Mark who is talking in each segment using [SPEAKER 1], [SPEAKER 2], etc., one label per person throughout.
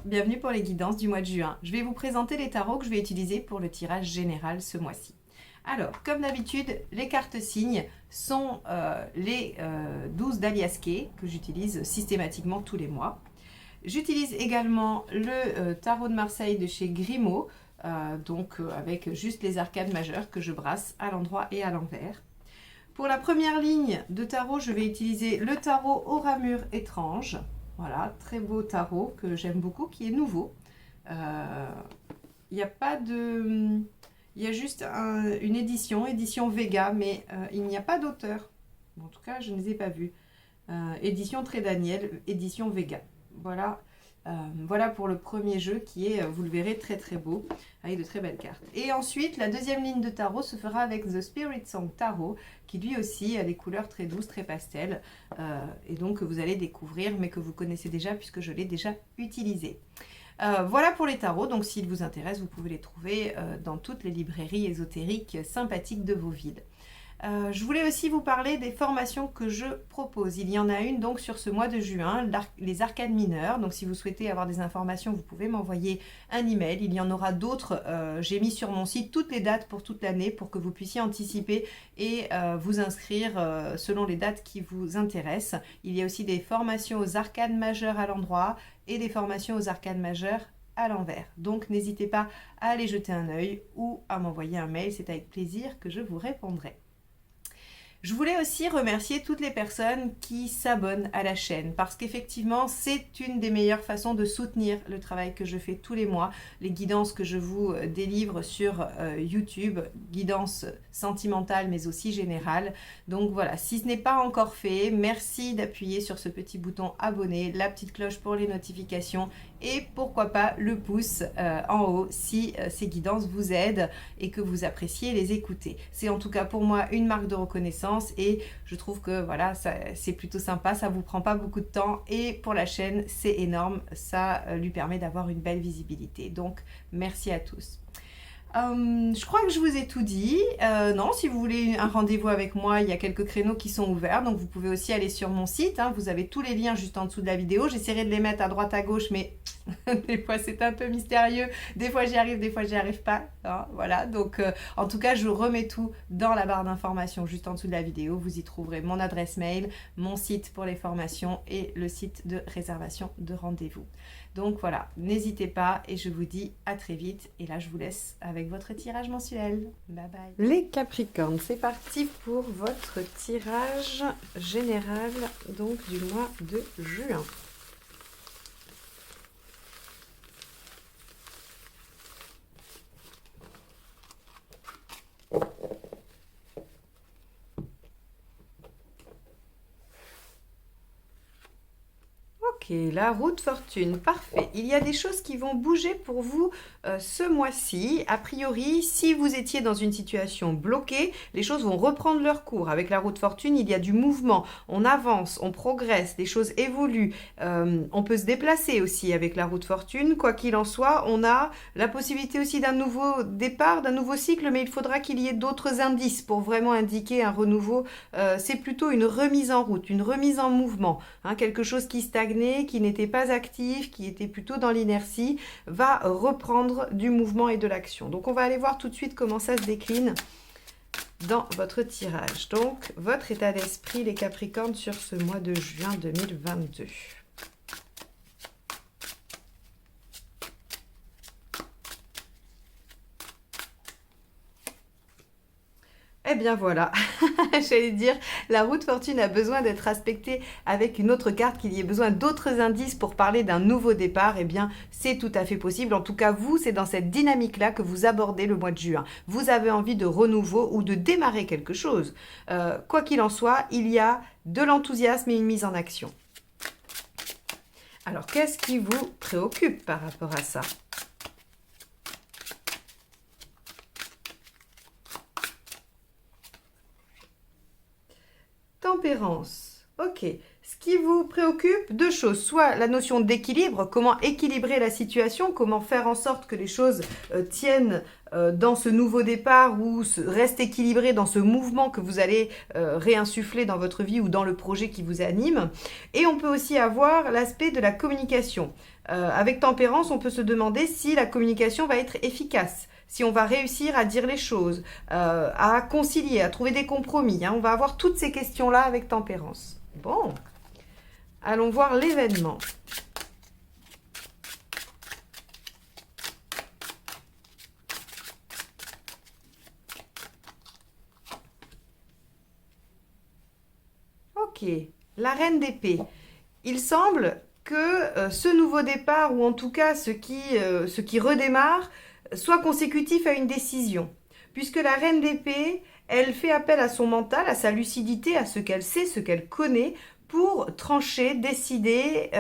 [SPEAKER 1] bienvenue pour les guidances du mois de juin. Je vais vous présenter les tarots que je vais utiliser pour le tirage général ce mois-ci. Alors, comme d'habitude, les cartes signes sont les 12 d'Aliaské que j'utilise systématiquement tous les mois. J'utilise également le tarot de Marseille de chez Grimaud, avec juste les arcades majeures que je brasse à l'endroit et à l'envers. Pour la première ligne de tarot, je vais utiliser le tarot au ramure étrange. Voilà, très beau tarot que j'aime beaucoup, qui est nouveau. Il n'y a pas de... Il y a juste une édition Vega, mais il n'y a pas d'auteur. En tout cas, je ne les ai pas vus. Édition Très Daniel, édition Vega. Voilà. Voilà pour le premier jeu qui est, vous le verrez, très très beau, avec de très belles cartes. Et ensuite, la deuxième ligne de tarot se fera avec The Spirit Song Tarot, qui lui aussi a des couleurs très douces, très pastel, et donc que vous allez découvrir, mais que vous connaissez déjà puisque je l'ai déjà utilisé. Voilà pour les tarots, donc s'ils vous intéressent, vous pouvez les trouver dans toutes les librairies ésotériques sympathiques de vos villes. Je voulais aussi vous parler des formations que je propose. Il y en a une donc sur ce mois de juin, les arcades mineures. Donc si vous souhaitez avoir des informations, vous pouvez m'envoyer un email. Il y en aura d'autres. J'ai mis sur mon site toutes les dates pour toute l'année pour que vous puissiez anticiper et vous inscrire selon les dates qui vous intéressent. Il y a aussi des formations aux arcades majeures à l'endroit et des formations aux arcades majeures à l'envers. Donc n'hésitez pas à aller jeter un œil ou à m'envoyer un mail. C'est avec plaisir que je vous répondrai. Je voulais aussi remercier toutes les personnes qui s'abonnent à la chaîne parce qu'effectivement, c'est une des meilleures façons de soutenir le travail que je fais tous les mois, les guidances que je vous délivre sur YouTube, guidances sentimentales mais aussi générales. Donc voilà, si ce n'est pas encore fait, merci d'appuyer sur ce petit bouton abonner, la petite cloche pour les notifications et pourquoi pas le pouce en haut si ces guidances vous aident et que vous appréciez les écouter. C'est en tout cas pour moi une marque de reconnaissance et je trouve que voilà, c'est plutôt sympa, ça vous prend pas beaucoup de temps et pour la chaîne c'est énorme, ça lui permet d'avoir une belle visibilité. Donc merci à tous. Je crois que je vous ai tout dit. Non, si vous voulez un rendez-vous avec moi, il y a quelques créneaux qui sont ouverts. Donc vous pouvez aussi aller sur mon site. Vous avez tous les liens juste en dessous de la vidéo. J'essaierai de les mettre à droite à gauche, mais des fois c'est un peu mystérieux. Des fois j'y arrive, des fois j'y arrive pas. Voilà, donc en tout cas, je remets tout dans la barre d'informations juste en dessous de la vidéo. Vous y trouverez mon adresse mail, mon site pour les formations et le site de réservation de rendez-vous. Donc voilà, n'hésitez pas et je vous dis à très vite. Et là, je vous laisse avec votre tirage mensuel. Bye bye. Les Capricornes, c'est parti pour votre tirage général donc du mois de juin. Ok, la route fortune, parfait. Il y a des choses qui vont bouger pour vous ce mois-ci. A priori, si vous étiez dans une situation bloquée, les choses vont reprendre leur cours. Avec la route fortune, il y a du mouvement. On avance, on progresse, les choses évoluent. On peut se déplacer aussi avec la route fortune. Quoi qu'il en soit, on a la possibilité aussi d'un nouveau départ, d'un nouveau cycle, mais il faudra qu'il y ait d'autres indices pour vraiment indiquer un renouveau. C'est plutôt une remise en route, une remise en mouvement. Quelque chose qui stagnait, qui n'était pas actif, qui était plutôt dans l'inertie, va reprendre du mouvement et de l'action. Donc on va aller voir tout de suite comment ça se décline dans votre tirage. Donc votre état d'esprit, les Capricornes, sur ce mois de juin 2022. Eh bien voilà, j'allais dire, la route fortune a besoin d'être aspectée avec une autre carte, qu'il y ait besoin d'autres indices pour parler d'un nouveau départ. Eh bien, c'est tout à fait possible. En tout cas, vous, c'est dans cette dynamique-là que vous abordez le mois de juin. Vous avez envie de renouveau ou de démarrer quelque chose. Quoi qu'il en soit, il y a de l'enthousiasme et une mise en action. Alors, qu'est-ce qui vous préoccupe par rapport à ça ? Tempérance. Ok. Ce qui vous préoccupe, deux choses. Soit la notion d'équilibre, comment équilibrer la situation, comment faire en sorte que les choses tiennent dans ce nouveau départ ou restent équilibrées dans ce mouvement que vous allez réinsuffler dans votre vie ou dans le projet qui vous anime. Et on peut aussi avoir l'aspect de la communication. Avec Tempérance, on peut se demander si la communication va être efficace, si on va réussir à dire les choses, à concilier, à trouver des compromis. Hein. On va avoir toutes ces questions-là avec Tempérance. Bon, allons voir l'événement. Ok, la reine d'épée. Il semble que ce nouveau départ, ou en tout cas ce qui redémarre, soit consécutif à une décision. Puisque la reine d'épée, elle fait appel à son mental, à sa lucidité, à ce qu'elle sait, ce qu'elle connaît, pour trancher, décider,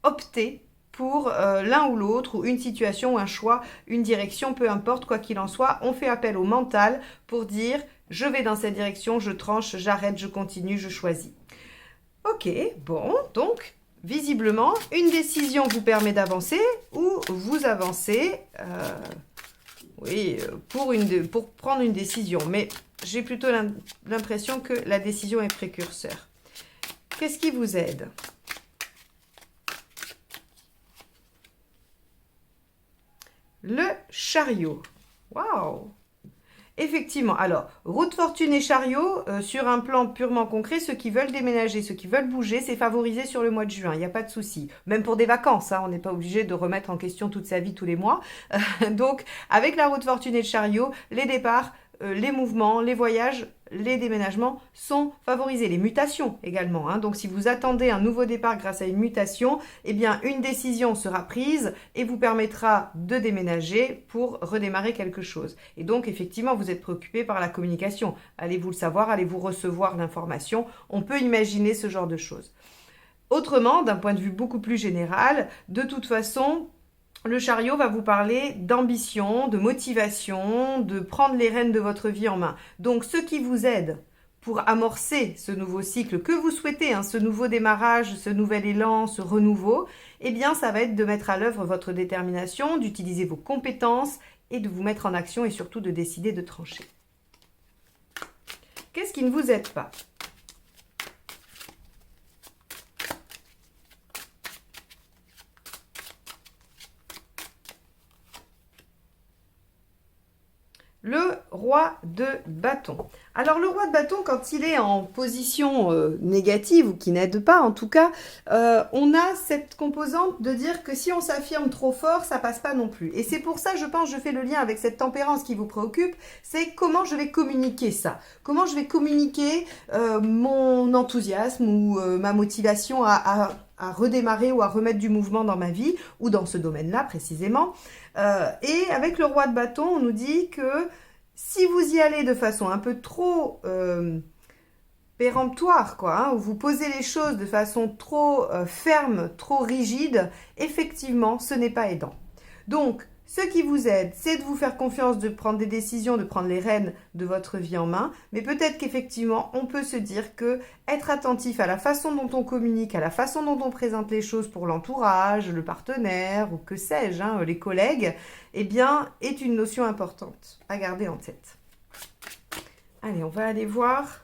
[SPEAKER 1] opter pour l'un ou l'autre, ou une situation, ou un choix, une direction, peu importe, quoi qu'il en soit, on fait appel au mental pour dire « je vais dans cette direction, je tranche, j'arrête, je continue, je choisis ». Ok, bon, donc visiblement, une décision vous permet d'avancer ou vous avancez pour prendre une décision. Mais j'ai plutôt l'impression que la décision est précurseur. Qu'est-ce qui vous aide? Le chariot. Waouh! Effectivement, alors, route, fortune et chariot, sur un plan purement concret, ceux qui veulent déménager, ceux qui veulent bouger, c'est favorisé sur le mois de juin, il n'y a pas de souci. Même pour des vacances, hein, on n'est pas obligé de remettre en question toute sa vie tous les mois. Donc, avec la route, fortune et le chariot, les départs, les mouvements, les voyages, les déménagements sont favorisés. Les mutations également. Hein. Donc, si vous attendez un nouveau départ grâce à une mutation, eh bien, une décision sera prise et vous permettra de déménager pour redémarrer quelque chose. Et donc, effectivement, vous êtes préoccupé par la communication. Allez-vous le savoir? Allez-vous recevoir l'information? On peut imaginer ce genre de choses. Autrement, d'un point de vue beaucoup plus général, de toute façon, le chariot va vous parler d'ambition, de motivation, de prendre les rênes de votre vie en main. Donc, ce qui vous aide pour amorcer ce nouveau cycle que vous souhaitez, hein, ce nouveau démarrage, ce nouvel élan, ce renouveau, eh bien, ça va être de mettre à l'œuvre votre détermination, d'utiliser vos compétences et de vous mettre en action et surtout de décider de trancher. Qu'est-ce qui ne vous aide pas ? Le roi de bâton. Alors le roi de bâton, quand il est en position négative ou qui n'aide pas en tout cas, on a cette composante de dire que si on s'affirme trop fort, ça passe pas non plus. Et c'est pour ça, je pense, je fais le lien avec cette tempérance qui vous préoccupe, c'est comment je vais communiquer ça. Comment je vais communiquer mon enthousiasme ou ma motivation à redémarrer ou à remettre du mouvement dans ma vie ou dans ce domaine-là précisément. Et avec le roi de bâton, on nous dit que si vous y allez de façon un peu trop péremptoire, quoi, hein, où vous posez les choses de façon trop ferme, trop rigide, effectivement, ce n'est pas aidant. Donc, ce qui vous aide, c'est de vous faire confiance, de prendre des décisions, de prendre les rênes de votre vie en main. Mais peut-être qu'effectivement, on peut se dire que être attentif à la façon dont on communique, à la façon dont on présente les choses pour l'entourage, le partenaire ou que sais-je, hein, les collègues, eh bien, est une notion importante à garder en tête. Allez, on va aller voir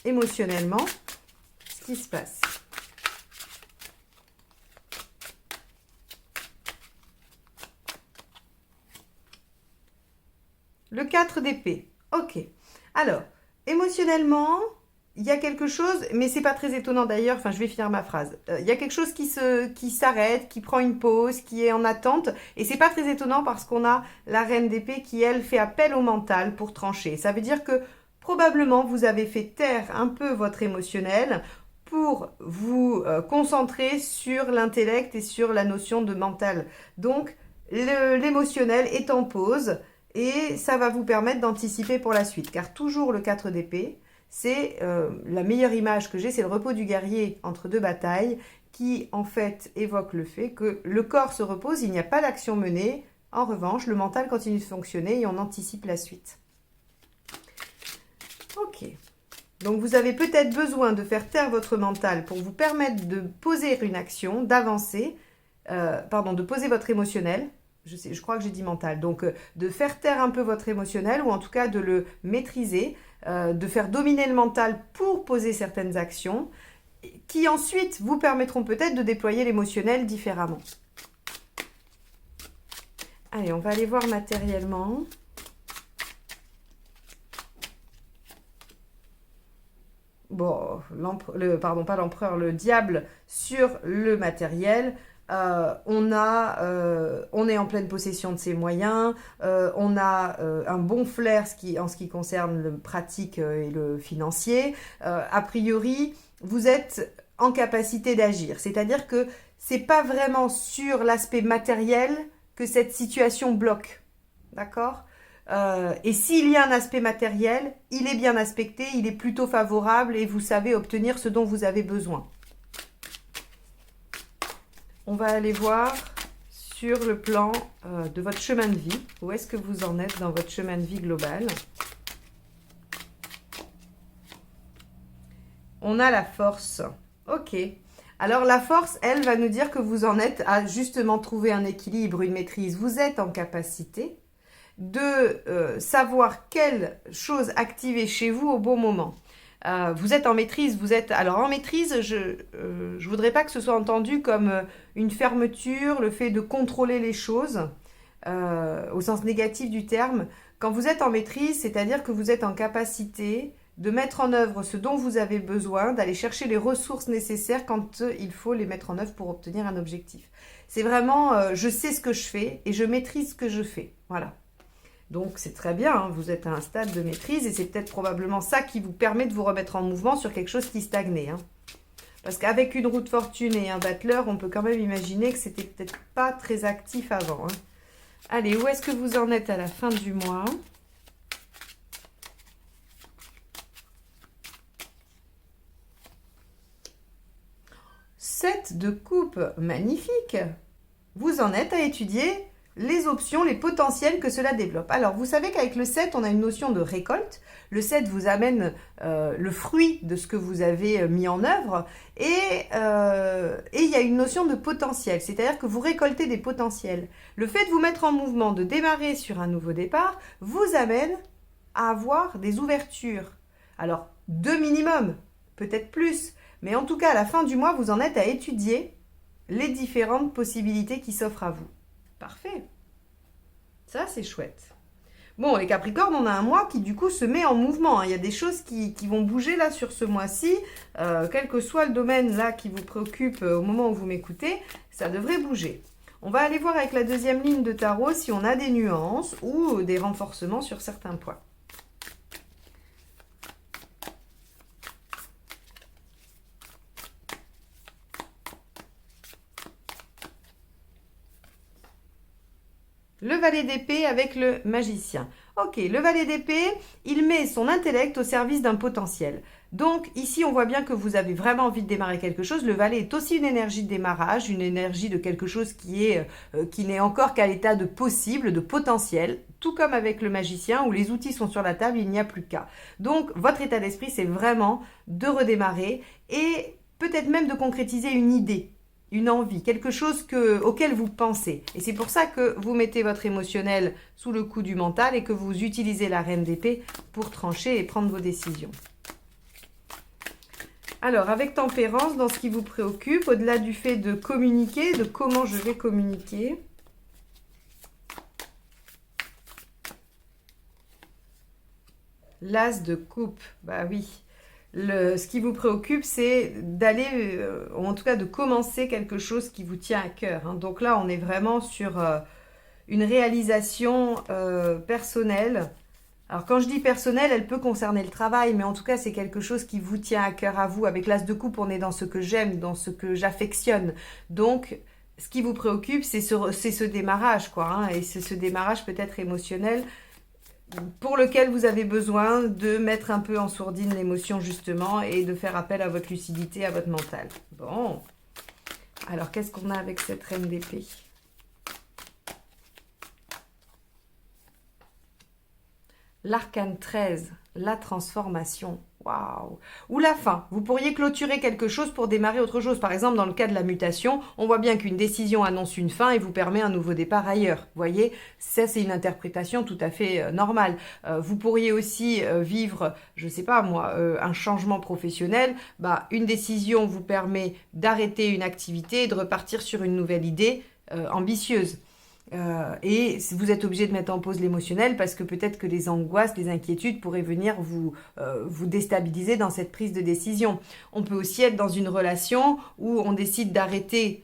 [SPEAKER 1] émotionnellement ce qui se passe. Le 4 d'épée. Ok. Alors, émotionnellement, il y a quelque chose, mais c'est pas très étonnant d'ailleurs, enfin je vais finir ma phrase. Il y a quelque chose qui s'arrête, qui prend une pause, qui est en attente, et c'est pas très étonnant parce qu'on a la reine d'épée qui, elle, fait appel au mental pour trancher. Ça veut dire que probablement vous avez fait taire un peu votre émotionnel pour vous concentrer sur l'intellect et sur la notion de mental. Donc, l'émotionnel est en pause. Et ça va vous permettre d'anticiper pour la suite. Car toujours le 4 d'épée, c'est la meilleure image que j'ai, c'est le repos du guerrier entre deux batailles qui en fait évoque le fait que le corps se repose, il n'y a pas d'action menée. En revanche, le mental continue de fonctionner et on anticipe la suite. Ok. Donc, vous avez peut-être besoin de faire taire votre mental pour vous permettre de poser une action, d'avancer, de poser votre émotionnel. Je crois que j'ai dit mental. Donc, de faire taire un peu votre émotionnel ou en tout cas de le maîtriser, de faire dominer le mental pour poser certaines actions qui ensuite vous permettront peut-être de déployer l'émotionnel différemment. Allez, on va aller voir matériellement. Bon, le diable sur le matériel. On est en pleine possession de ses moyens, on a un bon flair en ce qui concerne le pratique et le financier. A priori, vous êtes en capacité d'agir. C'est-à-dire que c'est pas vraiment sur l'aspect matériel que cette situation bloque. D'accord ? Et s'il y a un aspect matériel, il est bien aspecté, il est plutôt favorable et vous savez obtenir ce dont vous avez besoin. On va aller voir sur le plan de votre chemin de vie. Où est-ce que vous en êtes dans votre chemin de vie global? On a la force. Ok. Alors la force, elle, va nous dire que vous en êtes à justement trouver un équilibre, une maîtrise. Vous êtes en capacité de savoir quelle chose activer chez vous au bon moment. Vous êtes en maîtrise, Alors en maîtrise, je voudrais pas que ce soit entendu comme une fermeture, le fait de contrôler les choses, au sens négatif du terme. Quand vous êtes en maîtrise, c'est-à-dire que vous êtes en capacité de mettre en œuvre ce dont vous avez besoin, d'aller chercher les ressources nécessaires quand il faut les mettre en œuvre pour obtenir un objectif. C'est vraiment, je sais ce que je fais et je maîtrise ce que je fais. Voilà. Donc c'est très bien, hein, vous êtes à un stade de maîtrise et c'est peut-être probablement ça qui vous permet de vous remettre en mouvement sur quelque chose qui stagnait. Hein. Parce qu'avec une roue de fortune et un battleur, on peut quand même imaginer que c'était peut-être pas très actif avant. Hein. Allez, où est-ce que vous en êtes à la fin du mois? Sept de coupe, magnifique. Vous en êtes à étudier les options, les potentiels que cela développe. Alors, vous savez qu'avec le 7, on a une notion de récolte. Le 7 vous amène le fruit de ce que vous avez mis en œuvre. Et il y a une notion de potentiel, c'est-à-dire que vous récoltez des potentiels. Le fait de vous mettre en mouvement, de démarrer sur un nouveau départ, vous amène à avoir des ouvertures. Alors, 2 minimum, peut-être plus. Mais en tout cas, à la fin du mois, vous en êtes à étudier les différentes possibilités qui s'offrent à vous. Parfait. Ça, c'est chouette. Bon, les Capricornes, on a un mois qui, du coup, se met en mouvement. Hein. Il y a des choses qui vont bouger, là, sur ce mois-ci. Quel que soit le domaine, là, qui vous préoccupe au moment où vous m'écoutez, ça devrait bouger. On va aller voir avec la deuxième ligne de tarot si on a des nuances ou des renforcements sur certains points. Le valet d'épée avec le magicien. Ok, le valet d'épée, il met son intellect au service d'un potentiel. Donc ici, on voit bien que vous avez vraiment envie de démarrer quelque chose. Le valet est aussi une énergie de démarrage, une énergie de quelque chose qui n'est encore qu'à l'état de possible, de potentiel. Tout comme avec le magicien où les outils sont sur la table, il n'y a plus qu'à. Donc votre état d'esprit, c'est vraiment de redémarrer et peut-être même de concrétiser une idée. Une envie, quelque chose auquel vous pensez. Et c'est pour ça que vous mettez votre émotionnel sous le coup du mental et que vous utilisez la reine d'épée pour trancher et prendre vos décisions. Alors, avec tempérance, dans ce qui vous préoccupe, au-delà du fait de communiquer, de comment je vais communiquer, l'as de coupe, bah oui. Ce qui vous préoccupe, c'est d'aller, ou en tout cas de commencer quelque chose qui vous tient à cœur. Hein. Donc là, on est vraiment sur une réalisation personnelle. Alors quand je dis personnelle, elle peut concerner le travail, mais en tout cas, c'est quelque chose qui vous tient à cœur à vous. Avec l'as de coupe, on est dans ce que j'aime, dans ce que j'affectionne. Donc, ce qui vous préoccupe, c'est ce démarrage, quoi. Hein, et c'est ce démarrage peut-être émotionnel pour lequel vous avez besoin de mettre un peu en sourdine l'émotion justement et de faire appel à votre lucidité, à votre mental. Bon, alors qu'est-ce qu'on a avec cette reine d'épée? L'arcane 13, la transformation. Waouh! Ou la fin. Vous pourriez clôturer quelque chose pour démarrer autre chose. Par exemple, dans le cas de la mutation, on voit bien qu'une décision annonce une fin et vous permet un nouveau départ ailleurs. Vous voyez, ça c'est une interprétation tout à fait normale. Vous pourriez aussi vivre, je ne sais pas moi, un changement professionnel. Bah, une décision vous permet d'arrêter une activité et de repartir sur une nouvelle idée ambitieuse. Et vous êtes obligé de mettre en pause l'émotionnel parce que peut-être que les angoisses, les inquiétudes pourraient venir vous déstabiliser dans cette prise de décision. On peut aussi être dans une relation où on décide d'arrêter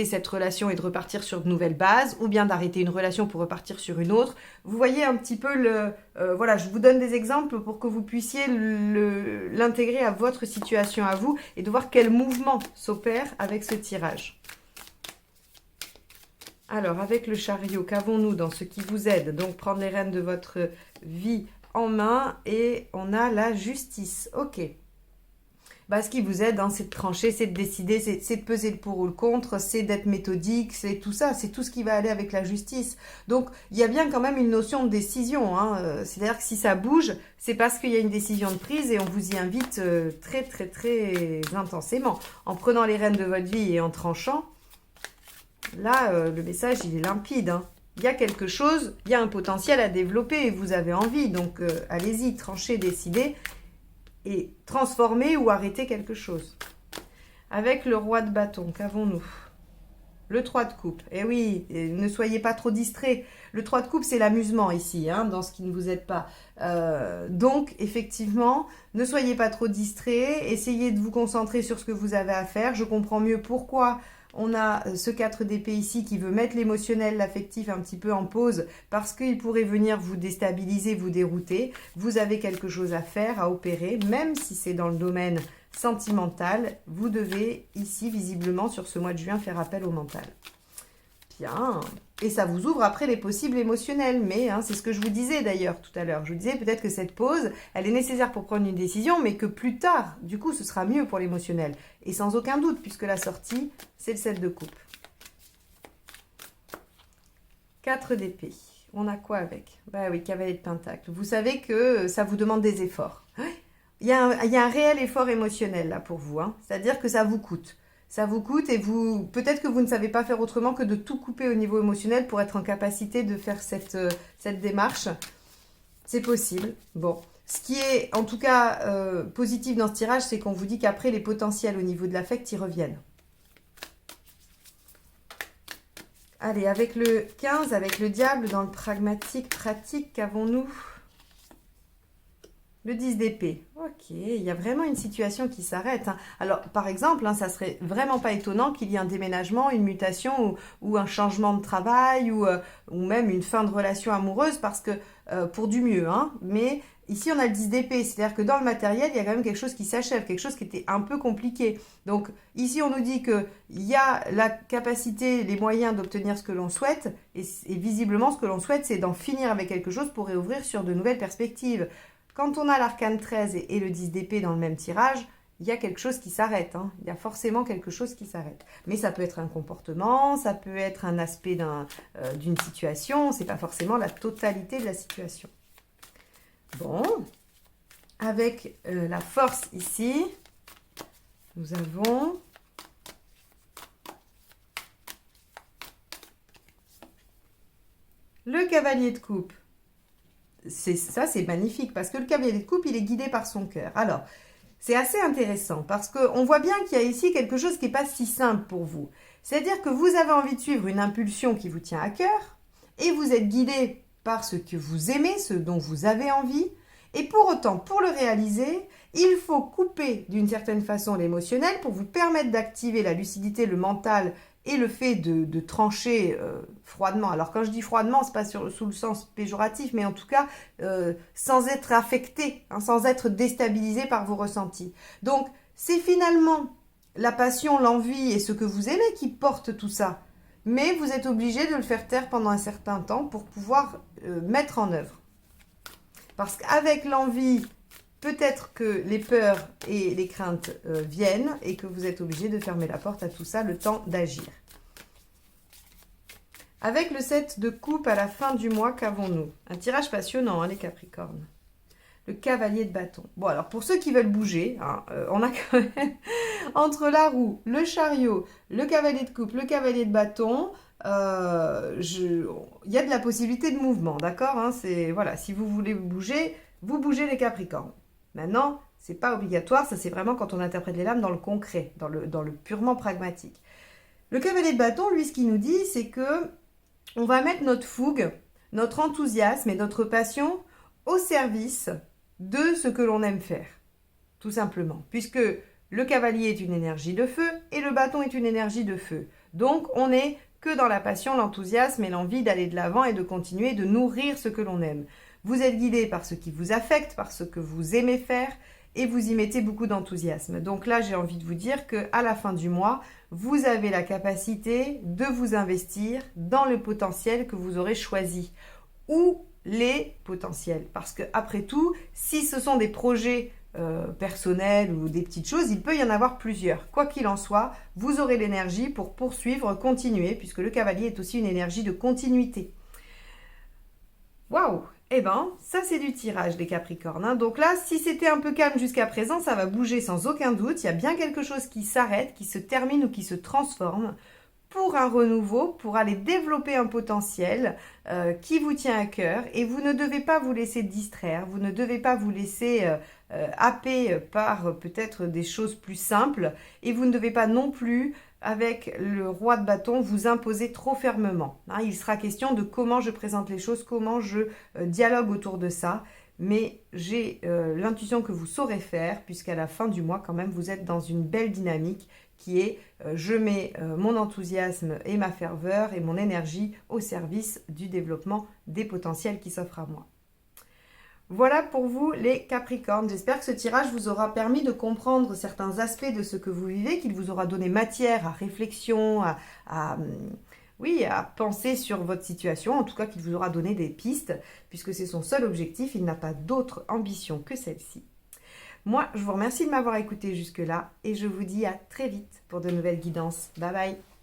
[SPEAKER 1] cette relation et de repartir sur de nouvelles bases, ou bien d'arrêter une relation pour repartir sur une autre. Vous voyez un petit peu voilà, je vous donne des exemples pour que vous puissiez l'intégrer à votre situation à vous et de voir quel mouvement s'opère avec ce tirage. Alors, avec le chariot, qu'avons-nous dans ce qui vous aide? Donc, prendre les rênes de votre vie en main et on a la justice. Ok. Bah, ce qui vous aide, hein, c'est de trancher, c'est de décider, c'est de peser le pour ou le contre, c'est d'être méthodique, c'est tout ça, c'est tout ce qui va aller avec la justice. Donc, il y a bien quand même une notion de décision. Hein. C'est-à-dire que si ça bouge, c'est parce qu'il y a une décision de prise et on vous y invite très, très, très intensément. En prenant les rênes de votre vie et en tranchant, là, le message, il est limpide. Hein. Il y a quelque chose, il y a un potentiel à développer et vous avez envie. Donc, allez-y, tranchez, décidez et transformer ou arrêter quelque chose. Avec le roi de bâton, qu'avons-nous? Le 3 de coupe. Eh oui, ne soyez pas trop distraits. Le 3 de coupe, c'est l'amusement ici, hein, dans ce qui ne vous aide pas. Donc, effectivement, ne soyez pas trop distraits. Essayez de vous concentrer sur ce que vous avez à faire. Je comprends mieux pourquoi on a ce 4 d'épée ici qui veut mettre l'émotionnel, l'affectif un petit peu en pause parce qu'il pourrait venir vous déstabiliser, vous dérouter. Vous avez quelque chose à faire, à opérer, même si c'est dans le domaine sentimental. Vous devez ici, visiblement, sur ce mois de juin, faire appel au mental. Bien. Et ça vous ouvre après les possibles émotionnels. Mais hein, c'est ce que je vous disais d'ailleurs tout à l'heure. Je vous disais peut-être que cette pause, elle est nécessaire pour prendre une décision, mais que plus tard, du coup, ce sera mieux pour l'émotionnel. Et sans aucun doute, puisque la sortie, c'est le 7 de coupe. 4 d'épée. On a quoi avec? Bah oui, cavalier de pentacle. Vous savez que ça vous demande des efforts. Il y a un réel effort émotionnel là pour vous. Hein. C'est-à-dire que ça vous coûte. Ça vous coûte et peut-être que vous ne savez pas faire autrement que de tout couper au niveau émotionnel pour être en capacité de faire cette démarche. C'est possible. Bon. Ce qui est en tout cas positif dans ce tirage, c'est qu'on vous dit qu'après les potentiels au niveau de l'affect, ils reviennent. Allez, avec le 15, avec le diable, dans le pragmatique, pratique, qu'avons-nous? Le 10 d'épée. Ok, il y a vraiment une situation qui s'arrête. Hein. Alors, par exemple, hein, ça serait vraiment pas étonnant qu'il y ait un déménagement, une mutation ou un changement de travail ou même une fin de relation amoureuse parce que pour du mieux. Hein, mais ici, on a le 10 d'épée. C'est-à-dire que dans le matériel, il y a quand même quelque chose qui s'achève, quelque chose qui était un peu compliqué. Donc, ici, on nous dit qu'il y a la capacité, les moyens d'obtenir ce que l'on souhaite. Et visiblement, ce que l'on souhaite, c'est d'en finir avec quelque chose pour réouvrir sur de nouvelles perspectives. Quand on a l'arcane 13 et le 10 d'épée dans le même tirage, il y a quelque chose qui s'arrête. Hein. Il y a forcément quelque chose qui s'arrête. Mais ça peut être un comportement, ça peut être un aspect d'une situation. Ce n'est pas forcément la totalité de la situation. Bon. Avec la force ici, nous avons le cavalier de coupe. Ça, c'est magnifique parce que le cavalier de coupe, il est guidé par son cœur. Alors, c'est assez intéressant parce qu'on voit bien qu'il y a ici quelque chose qui n'est pas si simple pour vous. C'est-à-dire que vous avez envie de suivre une impulsion qui vous tient à cœur et vous êtes guidé par ce que vous aimez, ce dont vous avez envie. Et pour autant, pour le réaliser, il faut couper d'une certaine façon l'émotionnel pour vous permettre d'activer la lucidité, le mental et le fait de trancher froidement. Alors quand je dis froidement, ce n'est pas sous le sens péjoratif, mais en tout cas sans être affecté, hein, sans être déstabilisé par vos ressentis. Donc c'est finalement la passion, l'envie et ce que vous aimez qui porte tout ça. Mais vous êtes obligé de le faire taire pendant un certain temps pour pouvoir mettre en œuvre. Parce qu'avec l'envie, peut-être que les peurs et les craintes viennent et que vous êtes obligé de fermer la porte à tout ça, le temps d'agir. Avec le 7 de coupe à la fin du mois, qu'avons-nous? Un tirage passionnant, hein, les Capricornes. le cavalier de bâton. Bon, alors pour ceux qui veulent bouger, hein, on a quand même entre la roue, le chariot, le cavalier de coupe, le cavalier de bâton, il y a de la possibilité de mouvement, d'accord, hein, voilà, si vous voulez bouger, vous bougez les Capricornes. Maintenant, c'est pas obligatoire, ça c'est vraiment quand on interprète les lames dans le concret, dans le purement pragmatique. Le cavalier de bâton, lui, ce qu'il nous dit, c'est que on va mettre notre fougue, notre enthousiasme et notre passion au service de ce que l'on aime faire, tout simplement, puisque le cavalier est une énergie de feu et le bâton est une énergie de feu. Donc, on n'est que dans la passion, l'enthousiasme et l'envie d'aller de l'avant et de continuer de nourrir ce que l'on aime. Vous êtes guidé par ce qui vous affecte, par ce que vous aimez faire et vous y mettez beaucoup d'enthousiasme. Donc là, j'ai envie de vous dire qu'à la fin du mois, vous avez la capacité de vous investir dans le potentiel que vous aurez choisi ou les potentiels. Parce que après tout, si ce sont des projets personnels ou des petites choses, il peut y en avoir plusieurs. Quoi qu'il en soit, vous aurez l'énergie pour poursuivre, continuer, puisque le cavalier est aussi une énergie de continuité. Waouh! Eh ben, ça c'est du tirage des Capricornes, hein. Donc là, si c'était un peu calme jusqu'à présent, ça va bouger sans aucun doute. Il y a bien quelque chose qui s'arrête, qui se termine ou qui se transforme pour un renouveau, pour aller développer un potentiel qui vous tient à cœur. Et vous ne devez pas vous laisser distraire, vous ne devez pas vous laisser happer par peut-être des choses plus simples. Et vous ne devez pas non plus, avec le roi de bâton, vous imposer trop fermement. Hein, il sera question de comment je présente les choses, comment je dialogue autour de ça. Mais j'ai l'intuition que vous saurez faire, puisqu'à la fin du mois, quand même, vous êtes dans une belle dynamique qui est je mets mon enthousiasme et ma ferveur et mon énergie au service du développement des potentiels qui s'offrent à moi. Voilà pour vous les Capricornes. J'espère que ce tirage vous aura permis de comprendre certains aspects de ce que vous vivez, qu'il vous aura donné matière à réflexion, à penser sur votre situation, en tout cas qu'il vous aura donné des pistes, puisque c'est son seul objectif, il n'a pas d'autre ambition que celle-ci. Moi, je vous remercie de m'avoir écouté jusque-là et je vous dis à très vite pour de nouvelles guidances. Bye bye!